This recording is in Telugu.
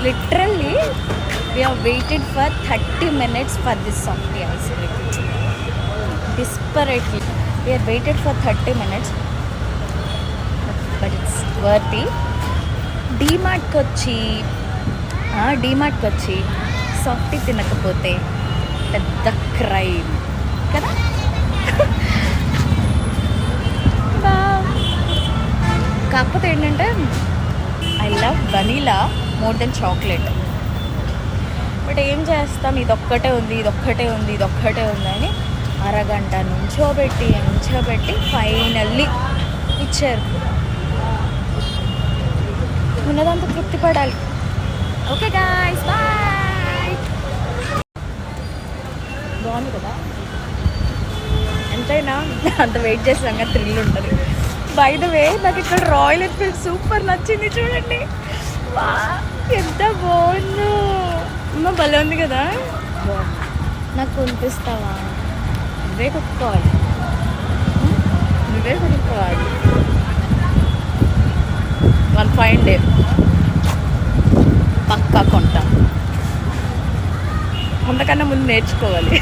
Literally we have waited for 30 minutes for this softy ice cream. Desperately we have waited for 30 minutes, but it's worthy. DMart Kochi softy తినకపోతే పెద్ద క్రైమ్ కదా. కాకపోతే ఏంటంటే I love vanilla more than chocolate. But ఏం చేస్తాం, ఇదొక్కటే ఉంది అని అరగంట నుంచోబెట్టి ఫైనల్లీ ఇచ్చారు. ఉన్నదంతా తృప్తి పడాలి. Okay guys, bye. బాగుంది కదా, ఎంతైనా అంత వెయిట్ చేసాక థ్రిల్ ఉంటుంది. బై ద వే నాకు ఇక్కడ రాయల్ ఎన్ఫీల్డ్ సూపర్ నచ్చింది చూడండి. వా ఎంత బాగుందో అమ్మ, భలే ఉంది కదా. నాకు కొనిపిస్తావా? నువ్వే కొనుక్కోవాలి. వన్ ఫైన్ డే పక్కా కొంటాం. అంతకన్నా ముందు నేర్చుకోవాలి.